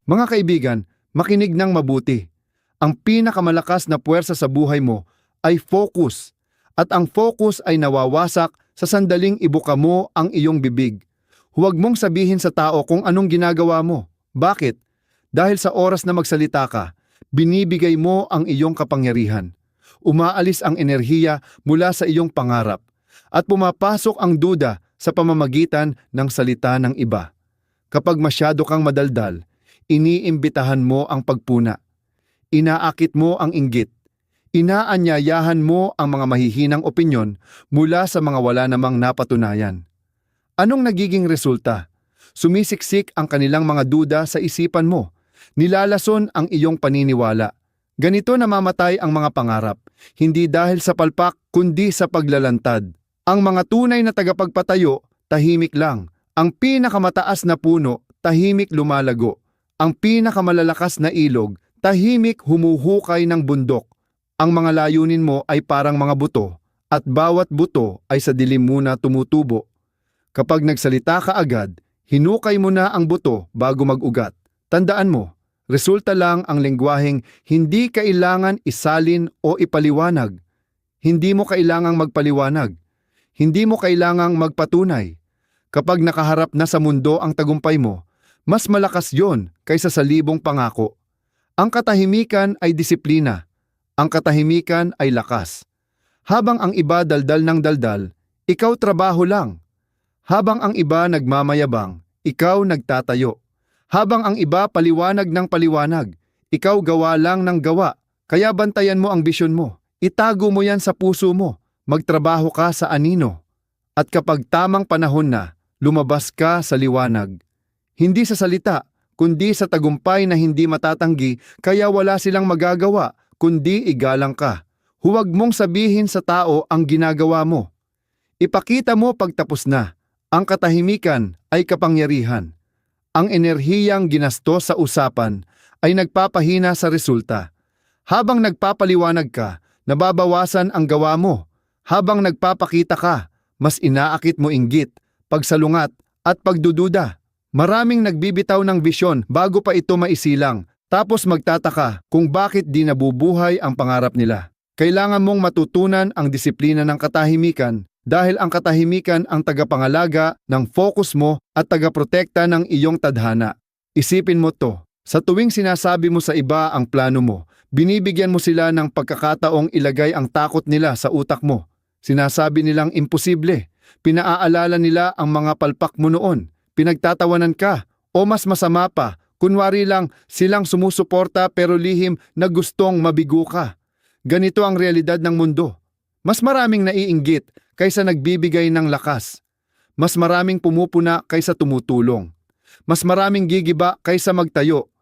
Mga kaibigan, makinig ng mabuti. Ang pinakamalakas na puwersa sa buhay mo ay focus. At ang focus ay nawawasak sa sandaling ibuka mo ang iyong bibig. Huwag mong sabihin sa tao kung anong ginagawa mo. Bakit? Dahil sa oras na magsalita ka, binibigay mo ang iyong kapangyarihan. Umaalis ang enerhiya mula sa iyong pangarap at pumapasok ang duda sa pamamagitan ng salita ng iba. Kapag masyado kang madaldal, iniimbitahan mo ang pagpuna. Inaakit mo ang inggit. Inaanyayahan mo ang mga mahihinang opinyon mula sa mga wala namang napatunayan. Anong nagiging resulta? Sumisiksik ang kanilang mga duda sa isipan mo. Nilalason ang iyong paniniwala. Ganito namamatay ang mga pangarap, hindi dahil sa palpak kundi sa paglalantad. Ang mga tunay na tagapagpatayo, tahimik lang. Ang pinakamataas na puno, tahimik lumalago. Ang pinakamalalakas na ilog, tahimik humuhukay ng bundok. Ang mga layunin mo ay parang mga buto, at bawat buto ay sa dilim muna tumutubo. Kapag nagsalita ka agad, hinukay mo na ang buto bago mag-ugat. Tandaan mo, resulta lang ang lengguwaheng hindi kailangan isalin o ipaliwanag. Hindi mo kailangang magpaliwanag. Hindi mo kailangang magpatunay. Kapag nakaharap na sa mundo ang tagumpay mo, mas malakas yon kaysa sa libong pangako. Ang katahimikan ay disiplina. Ang katahimikan ay lakas. Habang ang iba daldal ng daldal, ikaw trabaho lang. Habang ang iba nagmamayabang, ikaw nagtatayo. Habang ang iba paliwanag ng paliwanag, ikaw gawa lang ng gawa. Kaya bantayan mo ang bisyon mo. Itago mo yan sa puso mo. Magtrabaho ka sa anino. At kapag tamang panahon na, lumabas ka sa liwanag. Hindi sa salita, kundi sa tagumpay na hindi matatanggi, kaya wala silang magagawa, kundi igalang ka. Huwag mong sabihin sa tao ang ginagawa mo. Ipakita mo pagtapos na. Ang katahimikan ay kapangyarihan. Ang enerhiyang ginastos sa usapan ay nagpapahina sa resulta. Habang nagpapaliwanag ka, nababawasan ang gawa mo. Habang nagpapakita ka, mas inaakit mo inggit, pagsalungat at pagdududa. Maraming nagbibitaw ng bisyon bago pa ito maisilang, tapos magtataka kung bakit di nabubuhay ang pangarap nila. Kailangan mong matutunan ang disiplina ng katahimikan dahil ang katahimikan ang tagapangalaga ng focus mo at tagaprotekta ng iyong tadhana. Isipin mo to, sa tuwing sinasabi mo sa iba ang plano mo, binibigyan mo sila ng pagkakataong ilagay ang takot nila sa utak mo. Sinasabi nilang imposible, pinaaalala nila ang mga palpak mo noon, pinagtatawanan ka, o mas masama pa, kunwari lang silang sumusuporta pero lihim na gustong mabigo ka. Ganito ang realidad ng mundo. Mas maraming naiinggit kaysa nagbibigay ng lakas. Mas maraming pumupuna kaysa tumutulong. Mas maraming gigiba kaysa magtayo.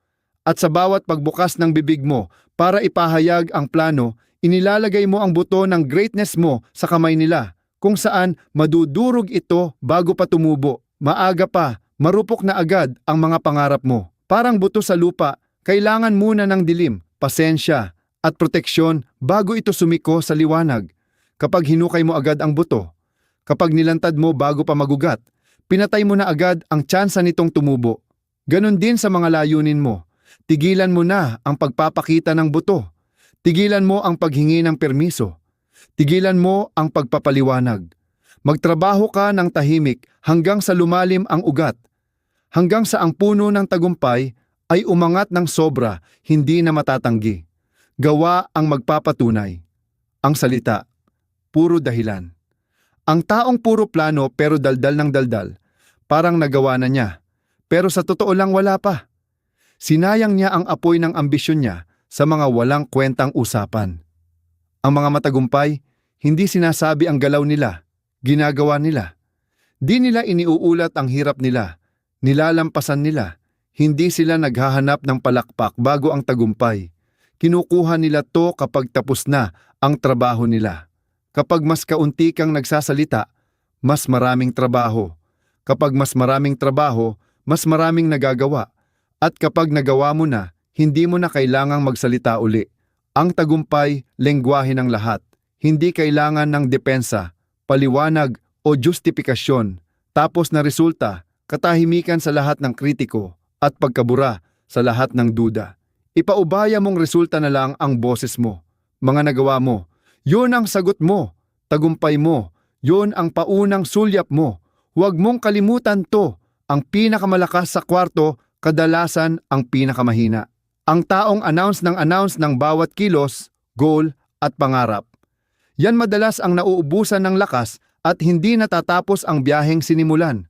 At sa bawat pagbukas ng bibig mo para ipahayag ang plano, inilalagay mo ang buto ng greatness mo sa kamay nila, kung saan madudurog ito bago pa tumubo. Maaga pa, marupok na agad ang mga pangarap mo. Parang buto sa lupa, kailangan muna ng dilim, pasensya, at proteksyon bago ito sumiko sa liwanag. Kapag hinukay mo agad ang buto, kapag nilantad mo bago pa magugat, pinatay mo na agad ang tsansa nitong tumubo. Ganon din sa mga layunin mo. Tigilan mo na ang pagpapakita ng buto. Tigilan mo ang paghingi ng permiso. Tigilan mo ang pagpapaliwanag. Magtrabaho ka ng tahimik hanggang sa lumalim ang ugat. Hanggang sa ang puno ng tagumpay ay umangat ng sobra, hindi na matatanggi. Gawa ang magpapatunay. Ang salita, puro dahilan. Ang taong puro plano pero daldal ng daldal, parang nagawa na niya. Pero sa totoo lang wala pa. Sinayang niya ang apoy ng ambisyon niya sa mga walang kwentang usapan. Ang mga matagumpay, hindi sinasabi ang galaw nila, ginagawa nila. Di nila iniuulat ang hirap nila, nilalampasan nila. Hindi sila naghahanap ng palakpak bago ang tagumpay. Kinukuha nila to kapag tapos na ang trabaho nila. Kapag mas kaunti kang nagsasalita, mas maraming trabaho. Kapag mas maraming trabaho, mas maraming nagagawa. At kapag nagawa mo na, hindi mo na kailangang magsalita uli. Ang tagumpay, lengguwahe ng lahat. Hindi kailangan ng depensa, paliwanag o justifikasyon. Tapos na resulta, katahimikan sa lahat ng kritiko at pagkabura sa lahat ng duda. Ipaubaya mong resulta na lang ang boses mo, mga nagawa mo. Yun ang sagot mo, tagumpay mo. Yun ang paunang sulyap mo. Huwag mong kalimutan to. Ang pinakamalakas sa kwarto, kadalasan ang pinakamahina. Ang taong announce ng bawat kilos, goal at pangarap. Yan madalas ang nauubusan ng lakas at hindi natatapos ang biyaheng sinimulan.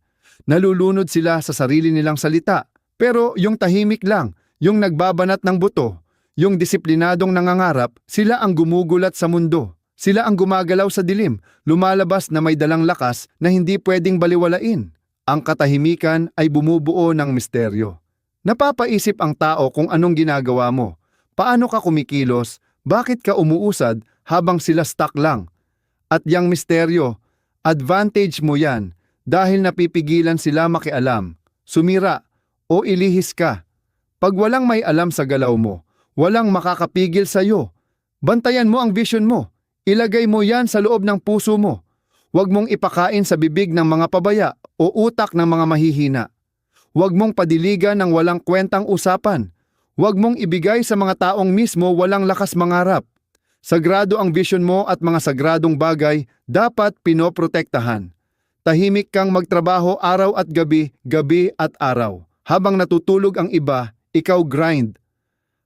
Nalulunod sila sa sarili nilang salita. Pero yung tahimik lang, yung nagbabanat ng buto, yung disiplinadong nangangarap, sila ang gumugulat sa mundo. Sila ang gumagalaw sa dilim, lumalabas na may dalang lakas na hindi pwedeng baliwalain. Ang katahimikan ay bumubuo ng misteryo. Napapaisip ang tao kung anong ginagawa mo. Paano ka kumikilos? Bakit ka umuusad habang sila stuck lang? At yang misteryo, advantage mo yan dahil napipigilan sila makialam, sumira o ilihis ka. Pag walang may alam sa galaw mo, walang makakapigil sa iyo. Bantayan mo ang vision mo. Ilagay mo yan sa loob ng puso mo. Huwag mong ipakain sa bibig ng mga pabaya o utak ng mga mahihina. Huwag mong padiligan ng walang kwentang usapan. Huwag mong ibigay sa mga taong mismo walang lakas mangarap. Sagrado ang vision mo at mga sagradong bagay dapat pinoprotektahan. Tahimik kang magtrabaho araw at gabi, gabi at araw. Habang natutulog ang iba, ikaw grind.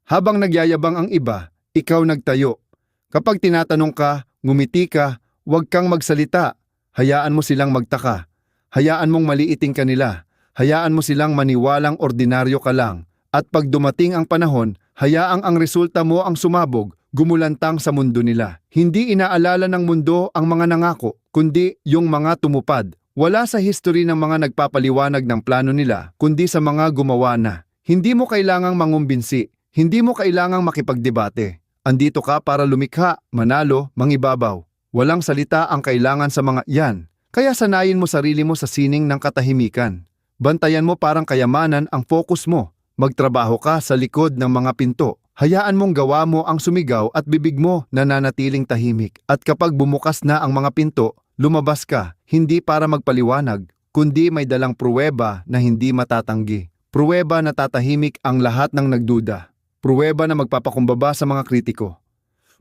Habang nagyayabang ang iba, ikaw nagtayo. Kapag tinatanong ka, ngumiti ka, huwag kang magsalita. Hayaan mo silang magtaka. Hayaan mong maliiting kanila. Hayaan mo silang maniwalang ordinaryo ka lang. At pag dumating ang panahon, hayaang ang resulta mo ang sumabog, gumulantang sa mundo nila. Hindi inaalala ng mundo ang mga nangako, kundi yung mga tumupad. Wala sa history ng mga nagpapaliwanag ng plano nila, kundi sa mga gumawa na. Hindi mo kailangang mangumbinsi. Hindi mo kailangang makipagdebate. Andito ka para lumikha, manalo, mangibabaw. Walang salita ang kailangan sa mga yan. Kaya sanayin mo sarili mo sa sining ng katahimikan. Bantayan mo parang kayamanan ang focus mo. Magtrabaho ka sa likod ng mga pinto. Hayaan mong gawa mo ang sumigaw at bibig mo nananatiling tahimik. At kapag bumukas na ang mga pinto, lumabas ka, hindi para magpaliwanag, kundi may dalang pruweba na hindi matatanggi. Pruweba na tatahimik ang lahat ng nagduda. Pruweba na magpapakumbaba sa mga kritiko.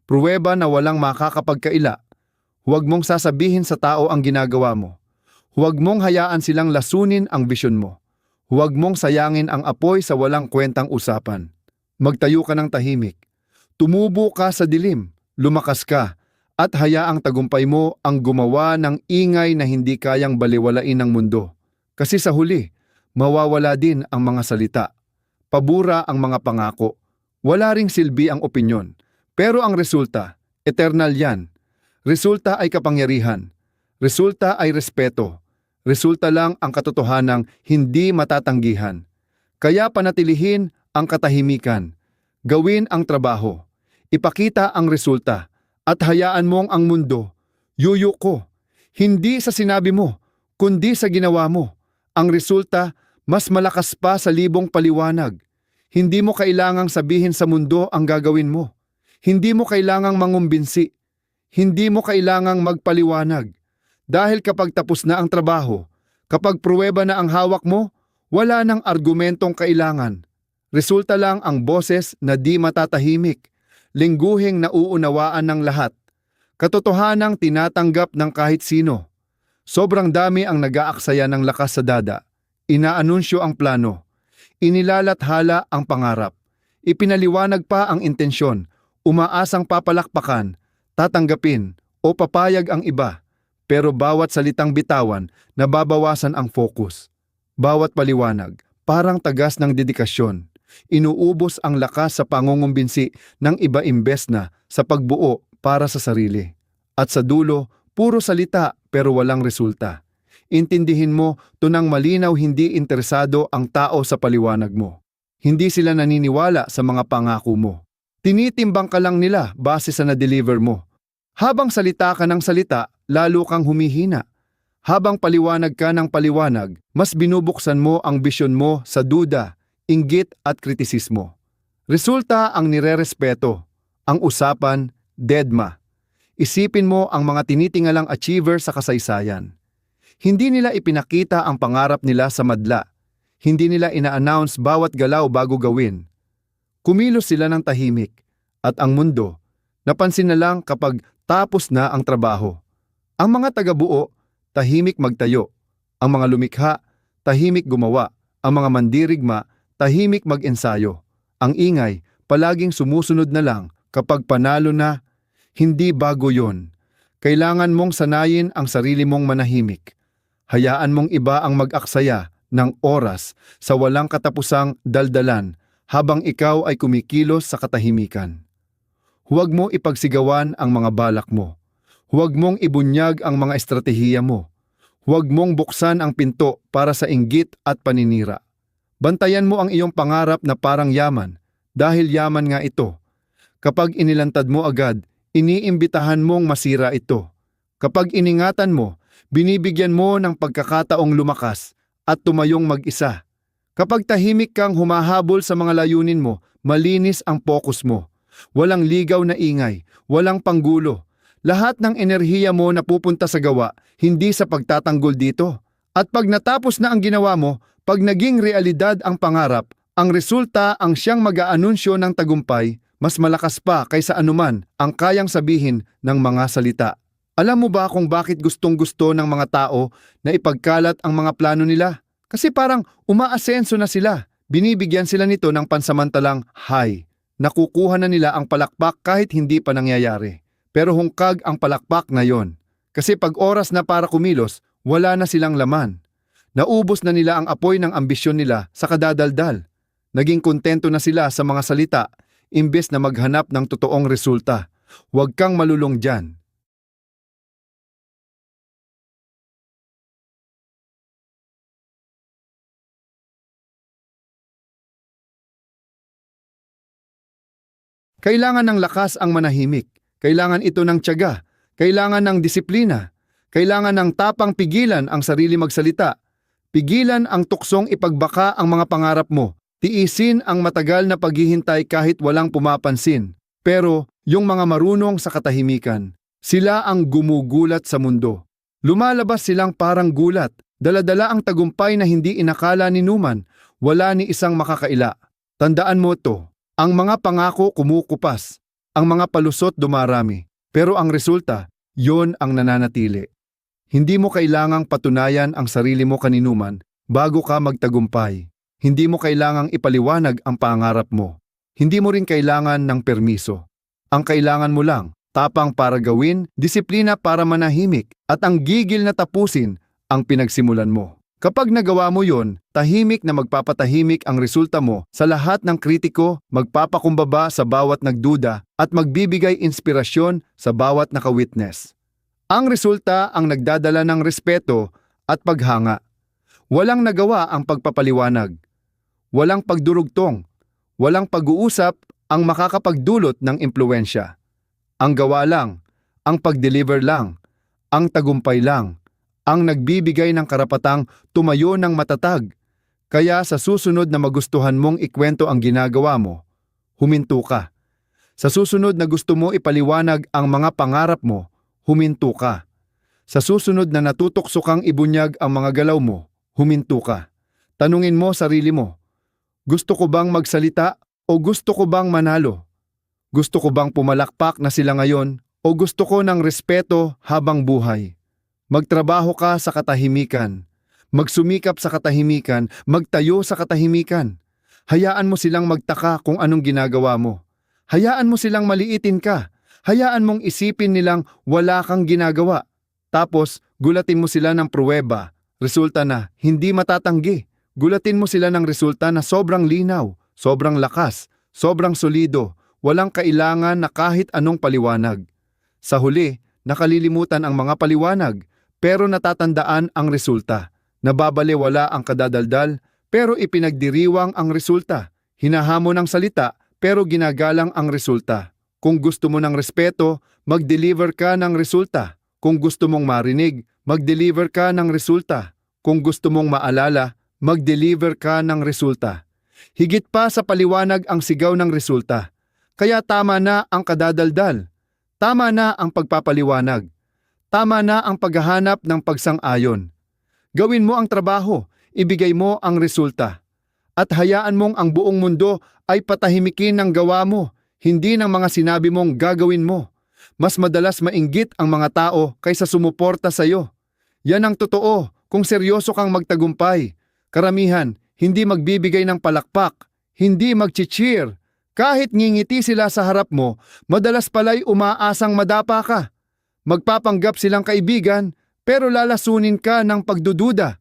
Pruweba na walang makakapagkaila. Huwag mong sasabihin sa tao ang ginagawa mo. Huwag mong hayaan silang lasunin ang bisyon mo. Huwag mong sayangin ang apoy sa walang kwentang usapan. Magtayo ka ng tahimik. Tumubo ka sa dilim, lumakas ka, at hayaang tagumpay mo ang gumawa ng ingay na hindi kayang baliwalain ng mundo. Kasi sa huli, mawawala din ang mga salita. Pabura ang mga pangako. Wala ring silbi ang opinyon. Pero ang resulta, eternal yan. Resulta ay kapangyarihan. Resulta ay respeto. Resulta lang ang katotohanang hindi matatanggihan. Kaya panatilihin ang katahimikan. Gawin ang trabaho. Ipakita ang resulta. At hayaan mong ang mundo, yuyuko. Hindi sa sinabi mo, kundi sa ginawa mo. Ang resulta, mas malakas pa sa libong paliwanag. Hindi mo kailangang sabihin sa mundo ang gagawin mo. Hindi mo kailangang mangumbinsi. Hindi mo kailangang magpaliwanag. Dahil kapag tapos na ang trabaho, kapag pruweba na ang hawak mo, wala nang argumentong kailangan. Resulta lang ang boses na di matatahimik, lingguhing nauunawaan ng lahat. Katotohanang tinatanggap ng kahit sino. Sobrang dami ang nag-aaksaya ng lakas sa dada. Inaanunsyo ang plano. Inilalathala ang pangarap. Ipinaliwanag pa ang intensyon. Umaasang papalakpakan, tatanggapin o papayag ang iba. Pero bawat salitang bitawan, nababawasan ang focus. Bawat paliwanag, parang tagas ng dedikasyon. Inuubos ang lakas sa pangungumbinsi ng iba imbes na sa pagbuo para sa sarili. At sa dulo, puro salita pero walang resulta. Intindihin mo, tunang malinaw hindi interesado ang tao sa paliwanag mo. Hindi sila naniniwala sa mga pangako mo. Tinitimbang ka lang nila base sa na-deliver mo. Habang salita ka ng salita, lalo kang humihina. Habang paliwanag ka ng paliwanag, mas binubuksan mo ang bisyon mo sa duda, inggit at kritisismo. Resulta ang nirerespeto, ang usapan, dedma. Isipin mo ang mga tinitingalang achiever sa kasaysayan. Hindi nila ipinakita ang pangarap nila sa madla. Hindi nila ina-announce bawat galaw bago gawin. Kumilos sila ng tahimik, at ang mundo, napansin na lang kapag tapos na ang trabaho. Ang mga taga-buo, tahimik magtayo. Ang mga lumikha, tahimik gumawa. Ang mga mandirigma, tahimik mag-ensayo. Ang ingay, palaging sumusunod na lang kapag panalo na. Hindi bago yon. Kailangan mong sanayin ang sarili mong manahimik. Hayaan mong iba ang mag-aksaya ng oras sa walang katapusang daldalan habang ikaw ay kumikilos sa katahimikan. Huwag mo ipagsigawan ang mga balak mo. Huwag mong ibunyag ang mga estratehiya mo. Huwag mong buksan ang pinto para sa inggit at paninira. Bantayan mo ang iyong pangarap na parang yaman, dahil yaman nga ito. Kapag inilantad mo agad, iniimbitahan mong masira ito. Kapag iningatan mo, binibigyan mo ng pagkakataong lumakas at tumayong mag-isa. Kapag tahimik kang humahabol sa mga layunin mo, malinis ang focus mo. Walang ligaw na ingay, walang panggulo. Lahat ng enerhiya mo napupunta sa gawa, hindi sa pagtatanggol dito. At pag natapos na ang ginawa mo, pag naging realidad ang pangarap, ang resulta ang siyang mag-aanunsyo ng tagumpay, mas malakas pa kaysa anuman ang kayang sabihin ng mga salita. Alam mo ba kung bakit gustong-gusto ng mga tao na ipagkalat ang mga plano nila? Kasi parang umaasenso na sila. Binibigyan sila nito ng pansamantalang high. Nakukuha na nila ang palakpak kahit hindi pa nangyayari. Pero hungkag ang palakpak na yon. Kasi pag oras na para kumilos, wala na silang laman. Naubos na nila ang apoy ng ambisyon nila sa kadadaldal. Naging kontento na sila sa mga salita, imbes na maghanap ng totoong resulta. Huwag kang malulong dyan. Kailangan ng lakas ang manahimik. Kailangan ito ng tiyaga. Kailangan ng disiplina. Kailangan ng tapang pigilan ang sarili magsalita. Pigilan ang tuksong ipagbaka ang mga pangarap mo. Tiisin ang matagal na paghihintay kahit walang pumapansin. Pero yung mga marunong sa katahimikan, sila ang gumugulat sa mundo. Lumalabas silang parang gulat. Daladala ang tagumpay na hindi inakala ni Numan. Wala ni isang makakaila. Tandaan mo to. Ang mga pangako kumukupas, ang mga palusot dumarami, pero ang resulta, yon ang nananatili. Hindi mo kailangang patunayan ang sarili mo kaninuman bago ka magtagumpay. Hindi mo kailangang ipaliwanag ang pangarap mo. Hindi mo rin kailangan ng permiso. Ang kailangan mo lang, tapang para gawin, disiplina para manahimik, at ang gigil na tapusin ang pinagsimulan mo. Kapag nagawa mo yon, tahimik na magpapatahimik ang resulta mo sa lahat ng kritiko, magpapakumbaba sa bawat nagduda, at magbibigay inspirasyon sa bawat nakawitness. Ang resulta ang nagdadala ng respeto at paghanga. Walang nagawa ang pagpapaliwanag. Walang pagdurugtong. Walang pag-uusap ang makakapagdulot ng impluwensya. Ang gawa lang, ang pag-deliver lang, ang tagumpay lang, ang nagbibigay ng karapatang tumayo ng matatag. Kaya sa susunod na magustuhan mong ikwento ang ginagawa mo, huminto ka. Sa susunod na gusto mo ipaliwanag ang mga pangarap mo, huminto ka. Sa susunod na natutokso kang ibunyag ang mga galaw mo, huminto ka. Tanungin mo sarili mo, gusto ko bang magsalita o gusto ko bang manalo? Gusto ko bang pumalakpak na sila ngayon o gusto ko ng respeto habang buhay? Magtrabaho ka sa katahimikan. Magsumikap sa katahimikan, magtayo sa katahimikan. Hayaan mo silang magtaka kung anong ginagawa mo. Hayaan mo silang maliitin ka. Hayaan mong isipin nilang wala kang ginagawa. Tapos, gulatin mo sila ng pruweba. Resulta na hindi matatanggi. Gulatin mo sila ng resulta na sobrang linaw, sobrang lakas, sobrang solido. Walang kailangan na kahit anong paliwanag. Sa huli, nakalilimutan ang mga paliwanag, pero natatandaan ang resulta. Nababalewala ang kadadaldal, pero ipinagdiriwang ang resulta. Hinahamon ang salita, pero ginagalang ang resulta. Kung gusto mo ng respeto, mag-deliver ka ng resulta. Kung gusto mong marinig, mag-deliver ka ng resulta. Kung gusto mong maalala, mag-deliver ka ng resulta. Higit pa sa paliwanag ang sigaw ng resulta. Kaya tama na ang kadadaldal. Tama na ang pagpapaliwanag. Tama na ang paghahanap ng pagsang-ayon. Gawin mo ang trabaho, ibigay mo ang resulta. At hayaan mong ang buong mundo ay patahimikin ng gawa mo, hindi ng mga sinabi mong gagawin mo. Mas madalas mainggit ang mga tao kaysa sumuporta sa iyo. Yan ang totoo kung seryoso kang magtagumpay. Karamihan, hindi magbibigay ng palakpak, hindi mag-cheer. Kahit ngingiti sila sa harap mo, madalas pala'y umaasang madapa ka. Magpapanggap silang kaibigan, pero lalasunin ka ng pagdududa.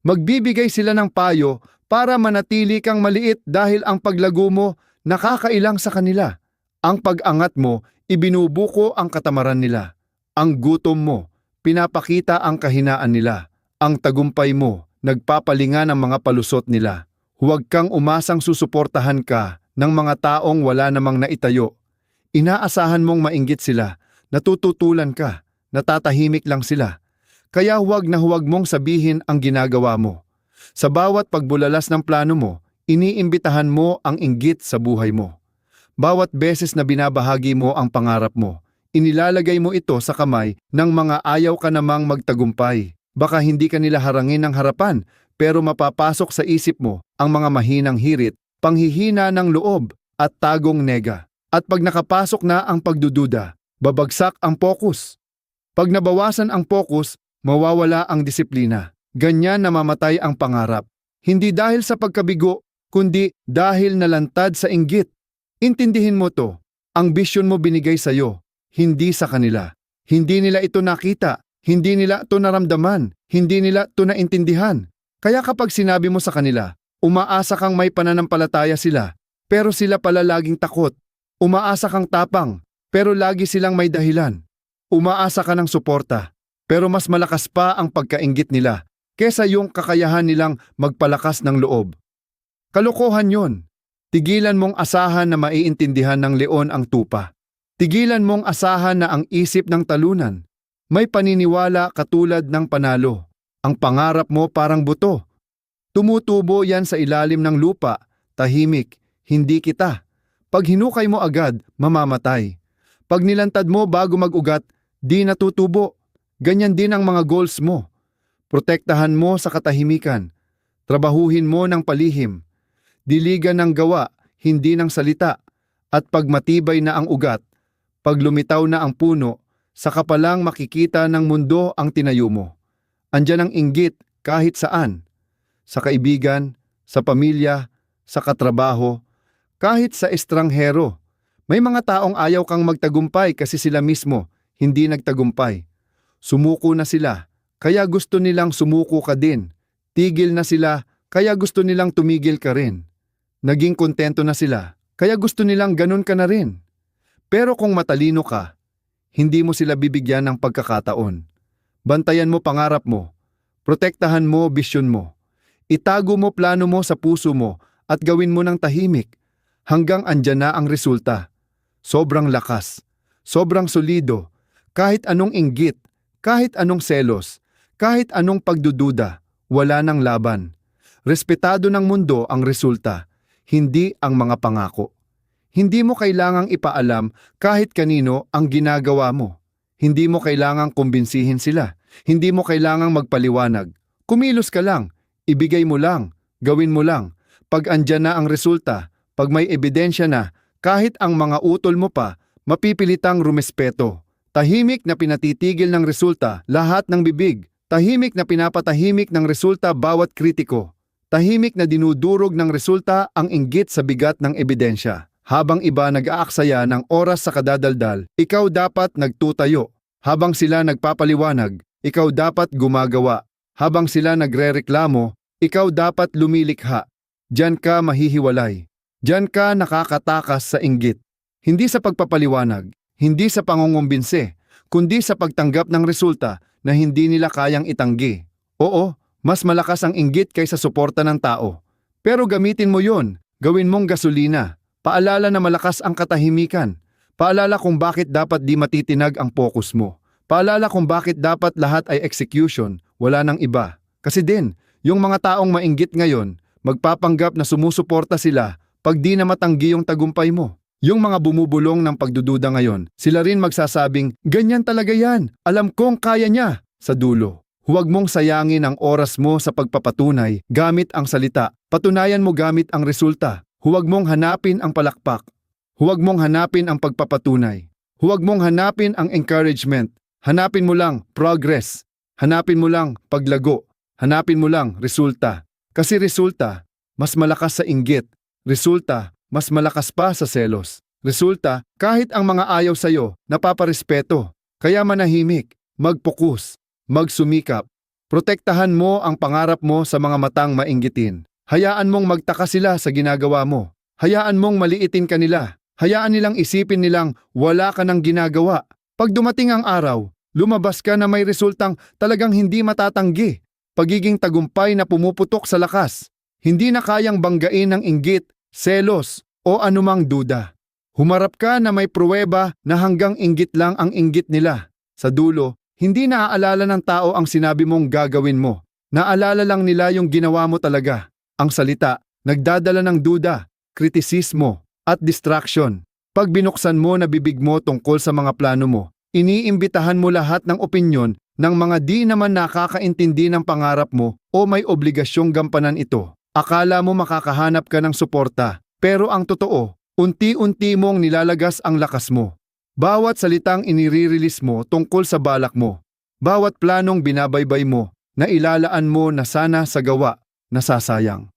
Magbibigay sila ng payo para manatili kang maliit dahil ang paglago mo nakakailang sa kanila. Ang pag-angat mo, ibinubuko ang katamaran nila. Ang gutom mo, pinapakita ang kahinaan nila. Ang tagumpay mo, nagpapalinga ng mga palusot nila. Huwag kang umasang susuportahan ka ng mga taong wala namang naitayo. Inaasahan mong mainggit sila, natututulan ka, natatahimik lang sila. Kaya huwag na huwag mong sabihin ang ginagawa mo. Sa bawat pagbulalas ng plano mo, iniimbitahan mo ang inggit sa buhay mo. Bawat beses na binabahagi mo ang pangarap mo, inilalagay mo ito sa kamay ng mga ayaw ka namang magtagumpay. Baka hindi ka nila harangin ng harapan, pero mapapasok sa isip mo ang mga mahinang hirit, panghihina ng loob at tagong nega. At pag nakapasok na ang pagdududa, babagsak ang focus. Pag nabawasan ang focus, mawawala ang disiplina. Ganyan namamatay ang pangarap. Hindi dahil sa pagkabigo, kundi dahil nalantad sa inggit. Intindihin mo to, ang bisyon mo binigay sa iyo, hindi sa kanila. Hindi nila ito nakita, hindi nila ito naramdaman, hindi nila ito naintindihan. Kaya kapag sinabi mo sa kanila, umaasa kang may pananampalataya sila, pero sila pala laging takot. Umaasa kang tapang, pero lagi silang may dahilan. Umaasa ka ng suporta, pero mas malakas pa ang pagkainggit nila kesa yung kakayahan nilang magpalakas ng loob. Kalokohan yon. Tigilan mong asahan na maiintindihan ng leon ang tupa. Tigilan mong asahan na ang isip ng talunan. May paniniwala katulad ng panalo. Ang pangarap mo parang buto. Tumutubo yan sa ilalim ng lupa, tahimik, hindi kita. Pag hinukay mo agad, mamamatay. Pag nilantad mo bago mag-ugat, di natutubo. Ganyan din ang mga goals mo. Protektahan mo sa katahimikan. Trabahuhin mo ng palihim. Diligan ng gawa, hindi ng salita. At pag matibay na ang ugat, pag lumitaw na ang puno, saka palang makikita ng mundo ang tinayo mo. Andyan ang inggit kahit saan. Sa kaibigan, sa pamilya, sa katrabaho, kahit sa estranghero. May mga taong ayaw kang magtagumpay kasi sila mismo hindi nagtagumpay. Sumuko na sila, kaya gusto nilang sumuko ka din. Tigil na sila, kaya gusto nilang tumigil ka rin. Naging kontento na sila, kaya gusto nilang ganun ka na rin. Pero kung matalino ka, hindi mo sila bibigyan ng pagkakataon. Bantayan mo pangarap mo, protektahan mo bisyon mo. Itago mo plano mo sa puso mo at gawin mo ng tahimik hanggang andyan na ang resulta. Sobrang lakas, sobrang solido, kahit anong inggit, kahit anong selos, kahit anong pagdududa, wala nang laban. Respetado ng mundo ang resulta, hindi ang mga pangako. Hindi mo kailangang ipaalam kahit kanino ang ginagawa mo. Hindi mo kailangang kumbinsihin sila. Hindi mo kailangang magpaliwanag. Kumilos ka lang, ibigay mo lang, gawin mo lang. Pag andyan na ang resulta, pag may ebidensya na, kahit ang mga utol mo pa, mapipilitang rumespeto. Tahimik na pinatitigil ng resulta lahat ng bibig. Tahimik na pinapatahimik ng resulta bawat kritiko. Tahimik na dinudurog ng resulta ang inggit sa bigat ng ebidensya. Habang iba nag-aaksaya ng oras sa kadadaldal, ikaw dapat nagtutayo. Habang sila nagpapaliwanag, ikaw dapat gumagawa. Habang sila nagrereklamo, ikaw dapat lumilikha. Diyan ka mahihiwalay. Diyan ka nakakatakas sa inggit. Hindi sa pagpapaliwanag, hindi sa pangungumbinse, kundi sa pagtanggap ng resulta na hindi nila kayang itanggi. Oo, mas malakas ang inggit kaysa suporta ng tao. Pero gamitin mo yon, gawin mong gasolina. Paalala na malakas ang katahimikan. Paalala kung bakit dapat di matitinag ang focus mo. Paalala kung bakit dapat lahat ay execution, wala nang iba. Kasi din, yung mga taong mainggit ngayon, magpapanggap na sumusuporta sila pag di na matanggi yung tagumpay mo. Yung mga bumubulong ng pagdududa ngayon, sila rin magsasabing, ganyan talaga yan, alam kong kaya niya. Sa dulo, Huwag mong sayangin ang oras mo sa pagpapatunay gamit ang salita. Patunayan mo gamit ang resulta. Huwag mong hanapin ang palakpak. Huwag mong hanapin ang pagpapatunay. Huwag mong hanapin ang encouragement. Hanapin mo lang progress. Hanapin mo lang paglago. Hanapin mo lang resulta. Kasi resulta, mas malakas sa inggit. Resulta, mas malakas pa sa selos. Resulta, kahit ang mga ayaw sa'yo, napaparespeto. Kaya manahimik, mag-focus, magsumikap. Protektahan mo ang pangarap mo sa mga matang mainggitin. Hayaan mong magtaka sila sa ginagawa mo. Hayaan mong maliitin ka nila. Hayaan nilang isipin nilang wala ka nang ginagawa. Pag dumating ang araw, lumabas ka na may resultang talagang hindi matatanggi. Pagiging tagumpay na pumuputok sa lakas. Hindi na kayang banggain ng inggit, selos, o anumang duda. Humarap ka na may pruweba na hanggang inggit lang ang inggit nila. Sa dulo, hindi naaalala ng tao ang sinabi mong gagawin mo. Naalala lang nila yung ginawa mo talaga. Ang salita, nagdadala ng duda, kritisismo, at distraction. Pag binuksan mo na bibig mo tungkol sa mga plano mo, iniimbitahan mo lahat ng opinyon ng mga di naman nakakaintindi ng pangarap mo o may obligasyong gampanan ito. Akala mo makakahanap ka ng suporta, pero ang totoo, unti-unti mong nilalagas ang lakas mo. Bawat salitang inire-release mo tungkol sa balak mo, bawat planong binabaybay mo na ilalaan mo na sana sa gawa, nasasayang.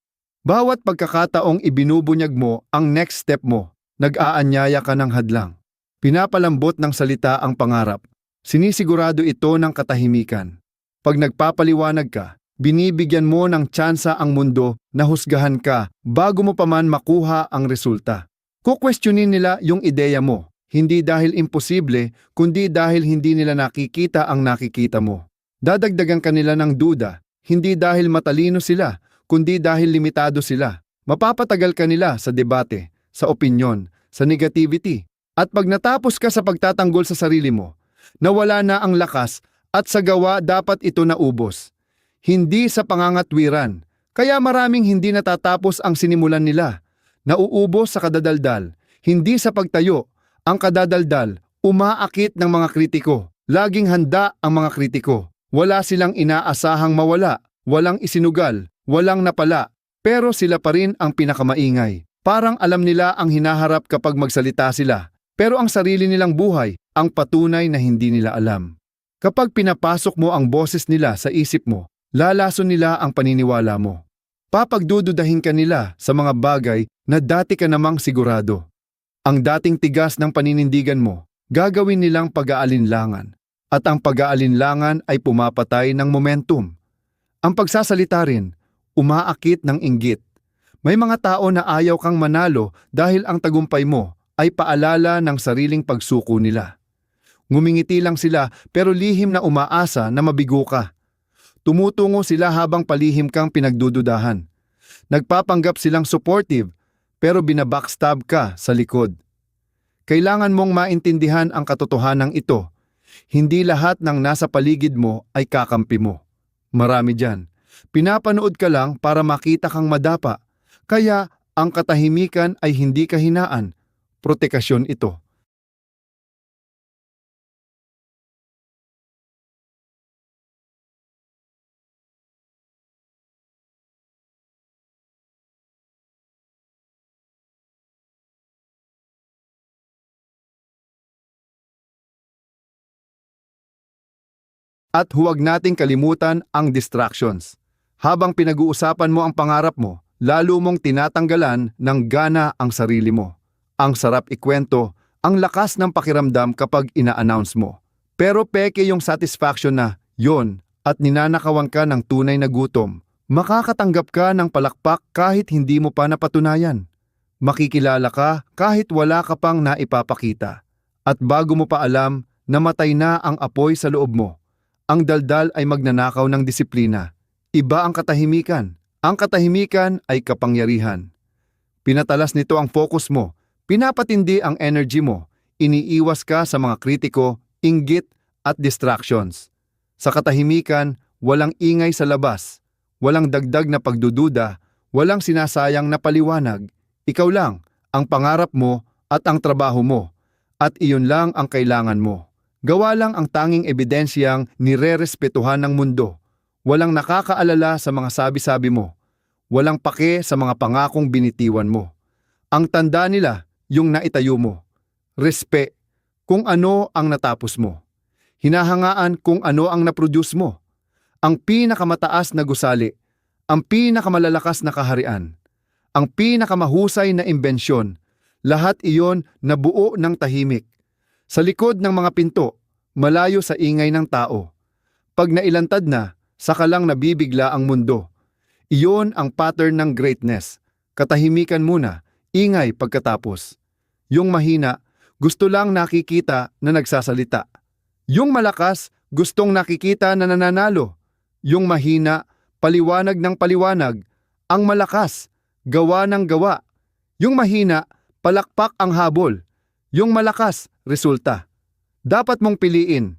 Bawat pagkakataong ibinubunyag mo ang next step mo, nag-aanyaya ka ng hadlang. Pinapalambot ng salita ang pangarap. Sinisigurado ito ng katahimikan. Pag nagpapaliwanag ka, binibigyan mo ng tsansa ang mundo na husgahan ka bago mo pa man makuha ang resulta. Kukwestiyonin nila yung ideya mo, hindi dahil imposible, kundi dahil hindi nila nakikita ang nakikita mo. Dadagdagan ka nila ng duda, hindi dahil matalino sila, kundi dahil limitado sila. Mapapatagal ka nila sa debate, sa opinyon, sa negativity. At pag natapos ka sa pagtatanggol sa sarili mo, nawala na ang lakas at sa gawa dapat ito naubos. Hindi sa pangangatwiran, kaya maraming hindi natatapos ang sinimulan nila. Nauubos sa kadadaldal, hindi sa pagtayo. Ang kadadaldal, umaakit ng mga kritiko. Laging handa ang mga kritiko. Wala silang inaasahang mawala, walang isinugal, walang napala, pero sila pa rin ang pinakamaingay. Parang alam nila ang hinaharap kapag magsalita sila. Pero ang sarili nilang buhay, ang patunay na hindi nila alam. Kapag pinapasok mo ang boses nila sa isip mo, lalason nila ang paniniwala mo. Papagdududahin ka nila sa mga bagay na dati ka namang sigurado. Ang dating tigas ng paninindigan mo, gagawin nilang pag-aalinlangan. At ang pag-aalinlangan ay pumapatay ng momentum. Ang pagsasalita rin, umaakit ng inggit. May mga tao na ayaw kang manalo dahil ang tagumpay mo ay paalala ng sariling pagsuko nila. Ngumingiti lang sila pero lihim na umaasa na mabigo ka. Tumutungo sila habang palihim kang pinagdududahan. Nagpapanggap silang supportive pero binabackstab ka sa likod. Kailangan mong maintindihan ang katotohanan ito. Hindi lahat ng nasa paligid mo ay kakampi mo. Marami dyan. Pinapanood ka lang para makita kang madapa. Kaya ang katahimikan ay hindi kahinaan. Protekasyon ito. At huwag nating kalimutan ang distractions. Habang pinag-uusapan mo ang pangarap mo, lalo mong tinatanggalan ng gana ang sarili mo. Ang sarap ikwento, ang lakas ng pakiramdam kapag ina-announce mo. Pero peke yung satisfaction na, yon, at ninanakawan ka ng tunay na gutom. Makakatanggap ka ng palakpak kahit hindi mo pa napatunayan. Makikilala ka kahit wala ka pang naipapakita. At bago mo pa alam, namatay na ang apoy sa loob mo. Ang daldal ay magnanakaw ng disiplina. Iba ang katahimikan. Ang katahimikan ay kapangyarihan. Pinatalas nito ang focus mo. Pinapatindi ang energy mo. Iniiwas ka sa mga kritiko, inggit at distractions. Sa katahimikan, walang ingay sa labas. Walang dagdag na pagdududa. Walang sinasayang na paliwanag. Ikaw lang, ang pangarap mo at ang trabaho mo. At iyon lang ang kailangan mo. Gawa lang ang tanging ebidensyang nire-respetuhan ng mundo. Walang nakakaalala sa mga sabi-sabi mo. Walang pake sa mga pangakong binitiwan mo. Ang tanda nila, yung naitayo mo. Respe, kung ano ang natapos mo. Hinahangaan kung ano ang naproduce mo. Ang pinakamataas na gusali, ang pinakamalalakas na kaharian, ang pinakamahusay na imbensyon, lahat iyon nabuo ng tahimik. Sa likod ng mga pinto, malayo sa ingay ng tao. Pag nailantad na, saka lang nabibigla ang mundo. Iyon ang pattern ng greatness. Katahimikan muna, ingay pagkatapos. Yung mahina, gusto lang nakikita na nagsasalita. Yung malakas, gustong nakikita na nananalo. Yung mahina, paliwanag ng paliwanag. Ang malakas, gawa ng gawa. Yung mahina, palakpak ang habol. Yung malakas, resulta. Dapat mong piliin.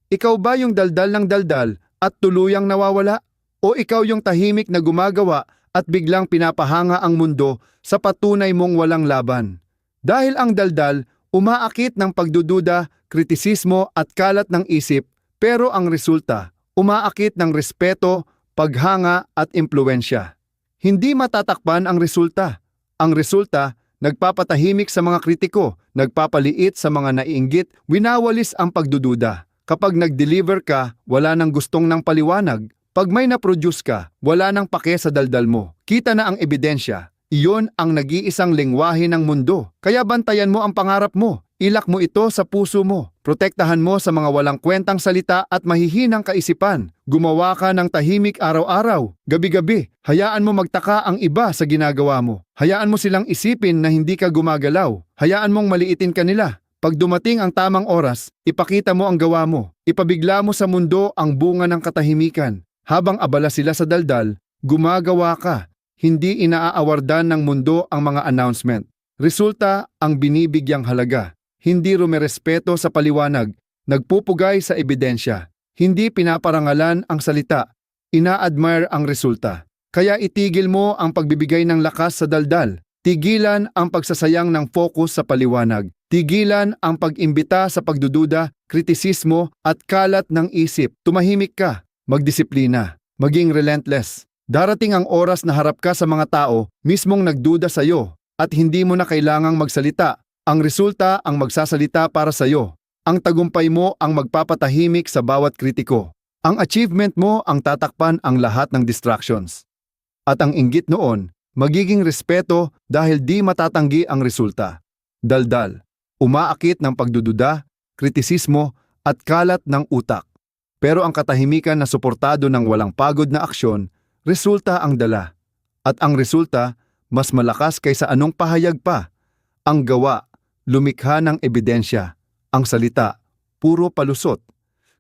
Ikaw ba yung daldal ng daldal at tuluyang nawawala? O ikaw yung tahimik na gumagawa at biglang pinapahanga ang mundo sa patunay mong walang laban? Dahil ang daldal, umaakit ng pagdududa, kritisismo at kalat ng isip, pero ang resulta, umaakit ng respeto, paghanga at impluwensya. Hindi matatakpan ang resulta. Ang resulta, nagpapatahimik sa mga kritiko, nagpapaliit sa mga naiinggit, winawalis ang pagdududa. Kapag nag-deliver ka, wala nang gustong ng paliwanag. Pag may na-produce ka, wala nang pake sa daldal mo. Kita na ang ebidensya. Iyon ang nag-iisang lengwahe ng mundo. Kaya bantayan mo ang pangarap mo. Ilak mo ito sa puso mo. Protektahan mo sa mga walang kwentang salita at mahihinang kaisipan. Gumawa ka ng tahimik araw-araw, gabi-gabi. Hayaan mo magtaka ang iba sa ginagawa mo. Hayaan mo silang isipin na hindi ka gumagalaw. Hayaan mong maliitin ka nila. Pag dumating ang tamang oras, ipakita mo ang gawa mo. Ipabigla mo sa mundo ang bunga ng katahimikan. Habang abala sila sa daldal, gumagawa ka. Hindi inaaawardan ng mundo ang mga announcement. Resulta ang binibigyang halaga. Hindi rumerespeto sa paliwanag. Nagpupugay sa ebidensya. Hindi pinaparangalan ang salita. Ina-admire ang resulta. Kaya itigil mo ang pagbibigay ng lakas sa daldal. Tigilan ang pagsasayang ng focus sa paliwanag. Tigilan ang pag-imbita sa pagdududa, kritisismo at kalat ng isip. Tumahimik ka, magdisiplina, maging relentless. Darating ang oras na harap ka sa mga tao mismong nagduda sa iyo at hindi mo na kailangang magsalita. Ang resulta ang magsasalita para sa iyo. Ang tagumpay mo ang magpapatahimik sa bawat kritiko. Ang achievement mo ang tatakpan ang lahat ng distractions. At ang inggit noon, magiging respeto dahil di matatanggi ang resulta. Daldal, umaakit ng pagdududa, kritisismo at kalat ng utak. Pero ang katahimikan na suportado ng walang pagod na aksyon, resulta ang dala. At ang resulta, mas malakas kaysa anong pahayag pa. Ang gawa, lumikha ng ebidensya. Ang salita, puro palusot.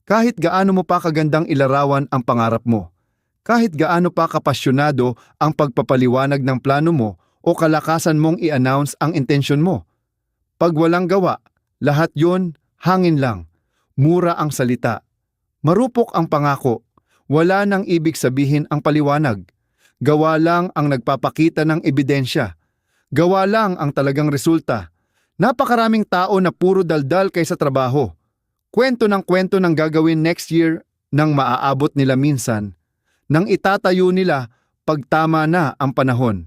Kahit gaano mo pa kagandang ilarawan ang pangarap mo, kahit gaano pa kapasyonado ang pagpapaliwanag ng plano mo o kalakasan mong i-announce ang intensyon mo. Pag walang gawa, lahat yon hangin lang. Mura ang salita. Marupok ang pangako. Wala nang ibig sabihin ang paliwanag. Gawa lang ang nagpapakita ng ebidensya. Gawa lang ang talagang resulta. Napakaraming tao na puro daldal kaysa trabaho. Kwento ng gagawin next year nang maaabot nila minsan. Nang itatayo nila pag tama na ang panahon.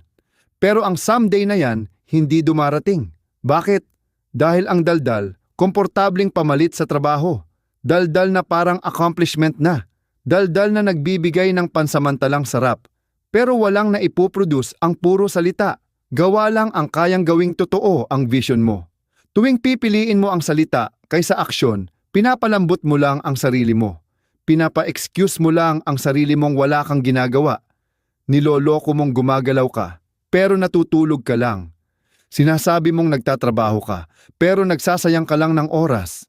Pero ang someday na yan, hindi dumarating. Bakit? Dahil ang daldal, komportabling pamalit sa trabaho. Daldal na parang accomplishment na. Daldal na nagbibigay ng pansamantalang sarap. Pero walang naipoproduce ang puro salita. Gawa lang ang kayang gawing totoo ang vision mo. Tuwing pipiliin mo ang salita kaysa aksyon, pinapalambot mo lang ang sarili mo. Pinapa-excuse mo lang ang sarili mong wala kang ginagawa. Niloloko mong gumagalaw ka, pero natutulog ka lang. Sinasabi mong nagtatrabaho ka, pero nagsasayang ka lang ng oras.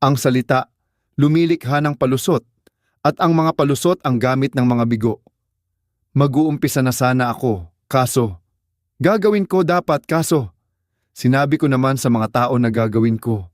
Ang salita, lumilikha ng palusot, at ang mga palusot ang gamit ng mga bigo. Mag-uumpisa na sana ako, kaso. Gagawin ko dapat, kaso. Sinabi ko naman sa mga tao na gagawin ko.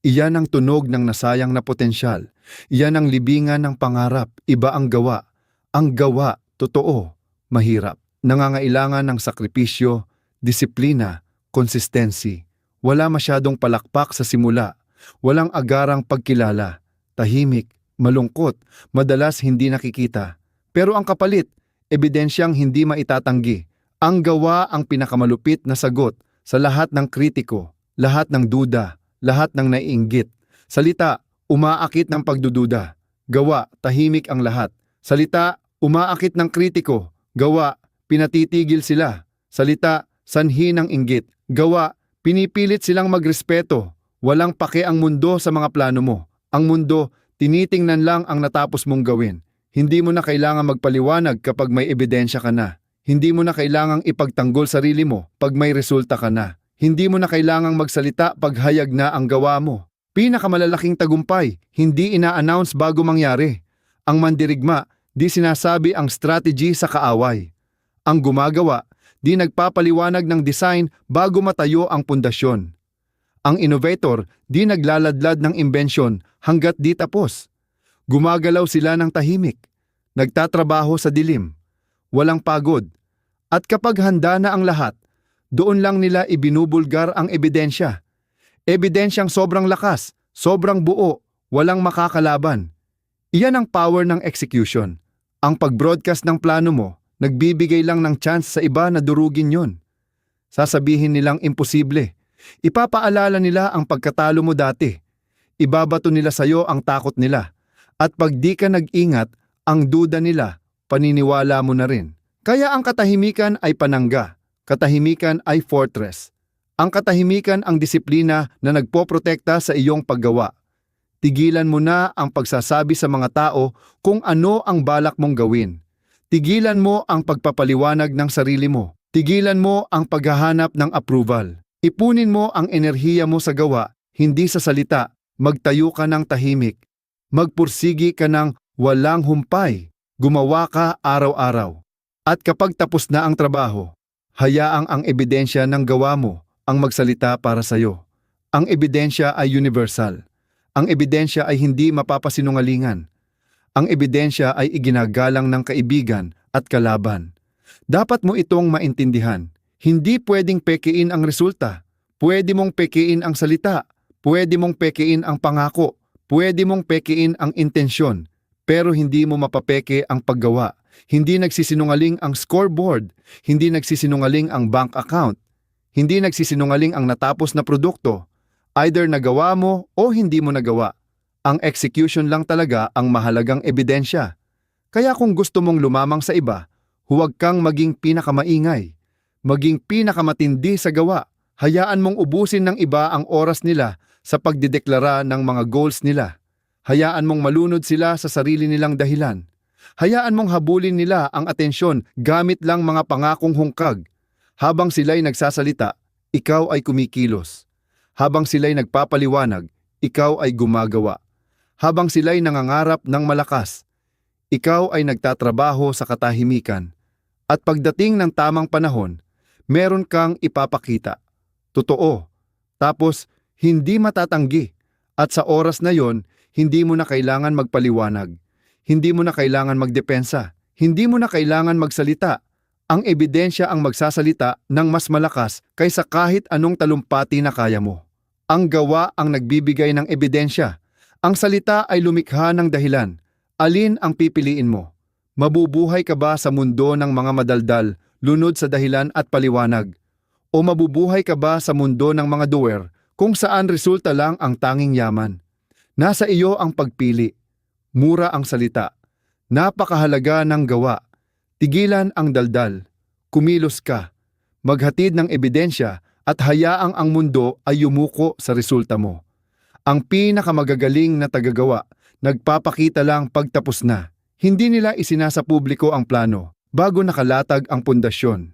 Iyan ang tunog ng nasayang na potensyal. Iyan ang libingan ng pangarap. Iba ang gawa. Ang gawa, totoo, mahirap. Nangangailangan ng sakripisyo, disiplina, consistency. Wala masyadong palakpak sa simula. Walang agarang pagkilala. Tahimik, malungkot, madalas hindi nakikita. Pero ang kapalit, ebidensyang hindi maitatanggi. Ang gawa ang pinakamalupit na sagot sa lahat ng kritiko, lahat ng duda, lahat ng naiinggit. Salita, umaakit ng pagdududa. Gawa, tahimik ang lahat. Salita, umaakit ng kritiko. Gawa, pinatitigil sila. Salita, sanhi ng inggit. Gawa, pinipilit silang magrespeto. Walang pake ang mundo sa mga plano mo. Ang mundo, tinitingnan lang ang natapos mong gawin. Hindi mo na kailangan magpaliwanag kapag may ebidensya ka na. Hindi mo na kailangang ipagtanggol sarili mo pag may resulta ka na. Hindi mo na kailangang magsalita pag hayag na ang gawa mo. Pinakamalalaking tagumpay, hindi ina-announce bago mangyari. Ang mandirigma, di sinasabi ang strategy sa kaaway. Ang gumagawa, di nagpapaliwanag ng design bago matayo ang pundasyon. Ang innovator, di naglaladlad ng imbensyon hanggat di tapos. Gumagalaw sila ng tahimik, nagtatrabaho sa dilim, walang pagod. At kapag handa na ang lahat, doon lang nila ibinubulgar ang ebidensya. Ebidensyang sobrang lakas, sobrang buo, walang makakalaban. Iyan ang power ng execution. Ang pag-broadcast ng plano mo, nagbibigay lang ng chance sa iba na durugin yon. Sasabihin nilang imposible. Ipapaalala nila ang pagkatalo mo dati. Ibabato nila sa'yo ang takot nila. At pag di ka nag-ingat, ang duda nila, paniniwala mo na rin. Kaya ang katahimikan ay panangga. Katahimikan ay fortress. Ang katahimikan ang disiplina na nagpoprotekta sa iyong paggawa. Tigilan mo na ang pagsasabi sa mga tao kung ano ang balak mong gawin. Tigilan mo ang pagpapaliwanag ng sarili mo. Tigilan mo ang paghahanap ng approval. Ipunin mo ang enerhiya mo sa gawa, hindi sa salita. Magtayo ka ng tahimik. Magpursigi ka ng walang humpay. Gumawa ka araw-araw. At kapag tapos na ang trabaho, hayaang ang ebidensya ng gawa mo ang magsalita para sa iyo. Ang ebidensya ay universal. Ang ebidensya ay hindi mapapasinungalingan. Ang ebidensya ay iginagalang ng kaibigan at kalaban. Dapat mo itong maintindihan. Hindi pwedeng pekein ang resulta. Pwede mong pekein ang salita. Pwede mong pekein ang pangako. Pwede mong pekein ang intensyon. Pero hindi mo mapapeke ang paggawa. Hindi nagsisinungaling ang scoreboard. Hindi nagsisinungaling ang bank account. Hindi nagsisinungaling ang natapos na produkto. Either nagawa mo o hindi mo nagawa. Ang execution lang talaga ang mahalagang ebidensya. Kaya kung gusto mong lumamang sa iba, huwag kang maging pinakamaingay. Maging pinakamatindi sa gawa. Hayaan mong ubusin ng iba ang oras nila sa pagdideklara ng mga goals nila. Hayaan mong malunod sila sa sarili nilang dahilan. Hayaan mong habulin nila ang atensyon gamit lang mga pangakong hungkag. Habang sila'y nagsasalita, ikaw ay kumikilos. Habang sila'y nagpapaliwanag, ikaw ay gumagawa. Habang sila'y nangangarap ng malakas, ikaw ay nagtatrabaho sa katahimikan. At pagdating ng tamang panahon, meron kang ipapakita. Totoo. Tapos, hindi matatanggi. At sa oras na yon, hindi mo na kailangan magpaliwanag. Hindi mo na kailangan magdepensa. Hindi mo na kailangan magsalita. Ang ebidensya ang magsasalita ng mas malakas kaysa kahit anong talumpati na kaya mo. Ang gawa ang nagbibigay ng ebidensya. Ang salita ay lumikha ng dahilan. Alin ang pipiliin mo? Mabubuhay ka ba sa mundo ng mga madaldal, lunod sa dahilan at paliwanag? O mabubuhay ka ba sa mundo ng mga doer, kung saan resulta lang ang tanging yaman? Nasa iyo ang pagpili. Mura ang salita. Napakahalaga ng gawa. Tigilan ang daldal. Kumilos ka. Maghatid ng ebidensya at hayaang ang mundo ay yumuko sa resulta mo. Ang pinakamagagaling na tagagawa, nagpapakita lang pagtapos na. Hindi nila isinasa publiko ang plano bago nakalatag ang pundasyon.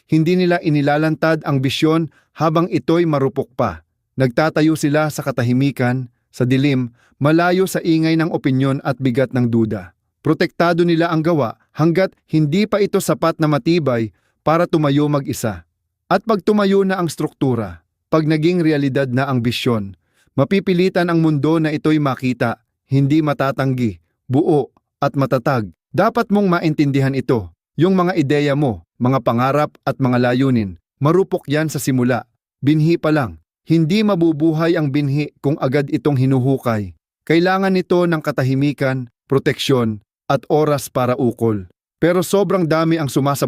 Hindi nila inilalantad ang bisyon habang ito'y marupok pa. Nagtatayo sila sa katahimikan, sa dilim, malayo sa ingay ng opinyon at bigat ng duda. Protektado nila ang gawa hanggat hindi pa ito sapat na matibay para tumayo mag-isa. At pag tumayo na ang struktura, pag naging realidad na ang bisyon, mapipilitan ang mundo na ito'y makita, hindi matatanggi, buo at matatag. Dapat mong maintindihan ito. Yung mga ideya mo, mga pangarap at mga layunin, marupok yan sa simula. Binhi pa lang. Hindi mabubuhay ang binhi kung agad itong hinuhukay. Kailangan nito ng katahimikan, proteksyon, at oras para ukol. Pero sobrang dami ang sumasabot